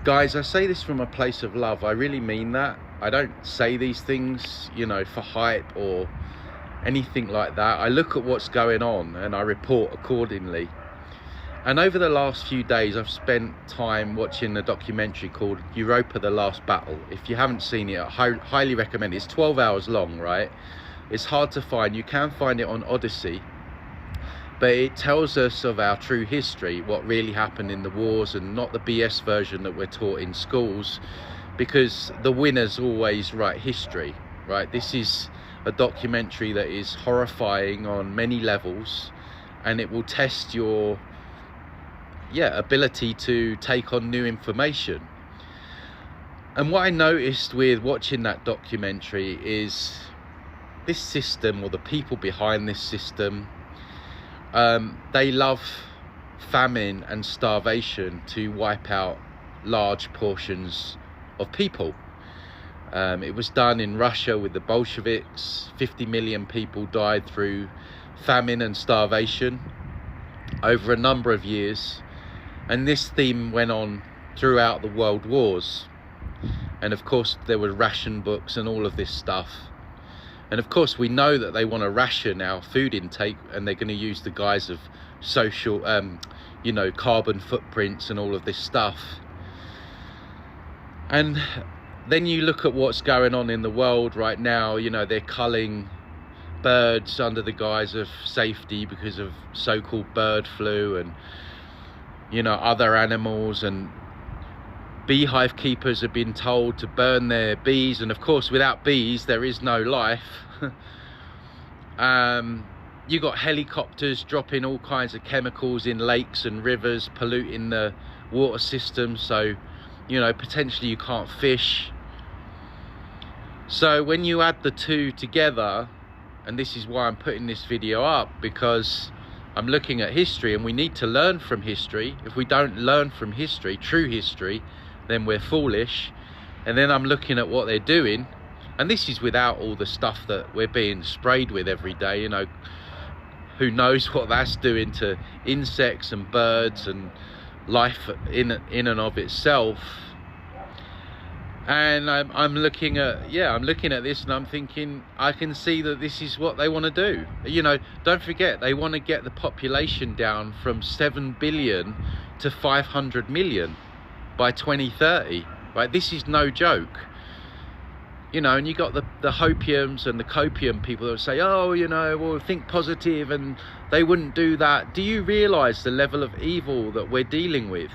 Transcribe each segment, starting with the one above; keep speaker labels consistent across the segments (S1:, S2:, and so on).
S1: Guys, I say this from a place of love. I really mean that. I don't say these things, you know, for hype or anything like that. I look at what's going on and I report accordingly. And over the last few days, I've spent time watching a documentary called Europa: The Last Battle. If you haven't seen it, I highly recommend it. It's 12 hours long, right? It's hard to find. You can find it on Odyssey. But it tells us of our true history, what really happened in the wars, and not the BS version that we're taught in schools, because the winners always write history, right? This is a documentary that is horrifying on many levels, and it will test your ability to take on new information. And what I noticed with watching that documentary is this system, or the people behind this system, they love famine and starvation to wipe out large portions of people. It was done in Russia with the Bolsheviks. 50 million people died through famine and starvation over a number of years. And this theme went on throughout the world wars. And of course, there were ration books and all of this stuff. And of course, we know that they want to ration our food intake, and they're going to use the guise of social, carbon footprints and all of this stuff. And then you look at what's going on in the world right now. You know, they're culling birds under the guise of safety because of so-called bird flu, and, you know, other animals. And beehive keepers have been told to burn their bees, and of course, without bees there is no life. You got helicopters dropping all kinds of chemicals in lakes and rivers, polluting the water system, so, you know, potentially you can't fish. So when you add the two together, and this is why I'm putting this video up, because I'm looking at history, and we need to learn from history. If we don't learn from history, true history, then we're foolish. And then I'm looking at what they're doing, and this is without all the stuff that we're being sprayed with every day. You know, who knows what that's doing to insects and birds and life in and of itself. And I'm looking at this, and I'm thinking, I can see that this is what they want to do. You know, don't forget, they want to get the population down from 7 billion to 500 million by 2030, right? This is no joke. You know, and you got the hopiums and the copium people that say, oh, you know, well, think positive, and they wouldn't do that. Do you realize the level of evil that we're dealing with?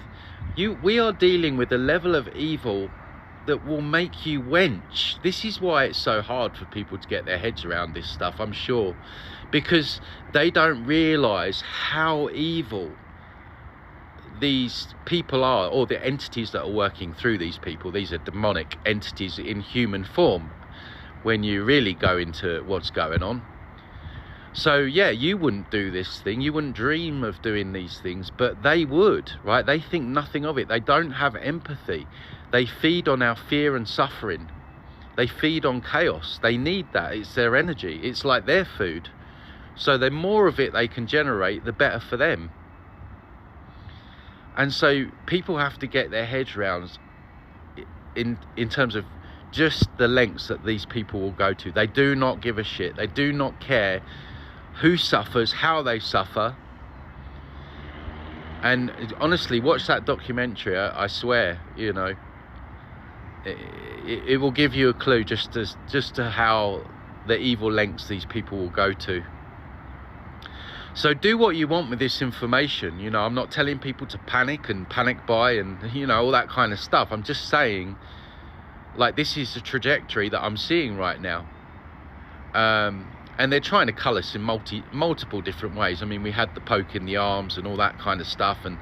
S1: We are dealing with a level of evil that will make you wench. This is why it's so hard for people to get their heads around this stuff, I'm sure, because they don't realize how evil these people are, or the entities that are working through these people. These are demonic entities in human form when you really go into what's going on. So yeah, you wouldn't do this thing, you wouldn't dream of doing these things, but they would, right? They think nothing of it. They don't have empathy. They feed on our fear and suffering. They feed on chaos. They need that. It's their energy. It's like their food. So the more of it they can generate, the better for them. And so people have to get their heads around in terms of just the lengths that these people will go to. They do not give a shit. They do not care who suffers, how they suffer. And honestly, watch that documentary. I swear, you know, it will give you a clue just to how the evil lengths these people will go to. So do what you want with this information. You know, I'm not telling people to panic and panic buy and, you know, all that kind of stuff. I'm just saying, like, this is the trajectory that I'm seeing right now. And they're trying to cull us in multiple different ways. I mean, we had the poke in the arms and all that kind of stuff, and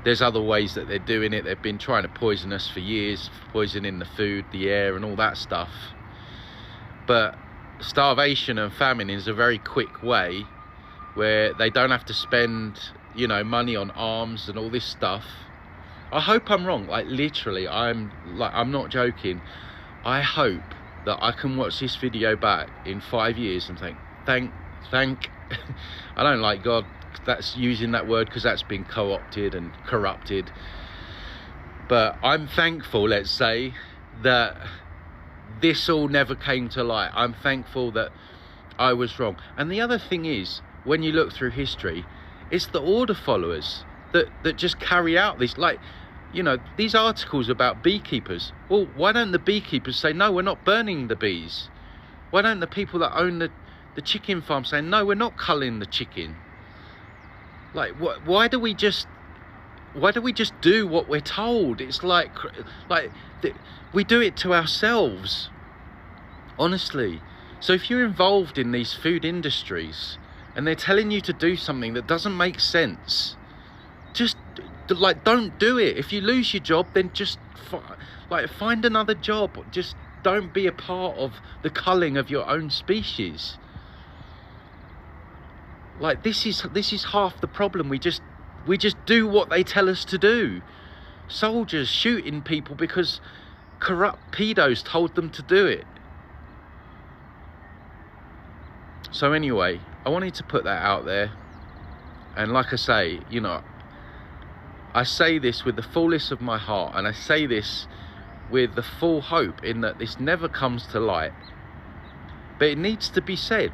S1: there's other ways that they're doing it. They've been trying to poison us for years, poisoning the food, the air, and all that stuff. But starvation and famine is a very quick way where they don't have to spend, you know, money on arms and all this stuff. I hope I'm wrong. Like, literally, I'm not joking. I hope that I can watch this video back in 5 years and think, thank I don't like God, that's using that word, because that's been co-opted and corrupted. But I'm thankful, let's say, that this all never came to light. I'm thankful that I was wrong. And the other thing is, when you look through history, it's the order followers that just carry out this, like, you know, these articles about beekeepers. Well, why don't the beekeepers say, no, we're not burning the bees? Why don't the people that own the chicken farm say, no, we're not culling the chicken? Like, why do we just do what we're told? It's like we do it to ourselves, honestly. So if you're involved in these food industries and they're telling you to do something that doesn't make sense, just like, don't do it. If you lose your job, then just find another job. Just don't be a part of the culling of your own species. Like, this is half the problem. We just do what they tell us to do. Soldiers shooting people because corrupt pedos told them to do it. So anyway, I wanted to put that out there. And like I say, you know, I say this with the fullness of my heart, and I say this with the full hope in that this never comes to light. But it needs to be said.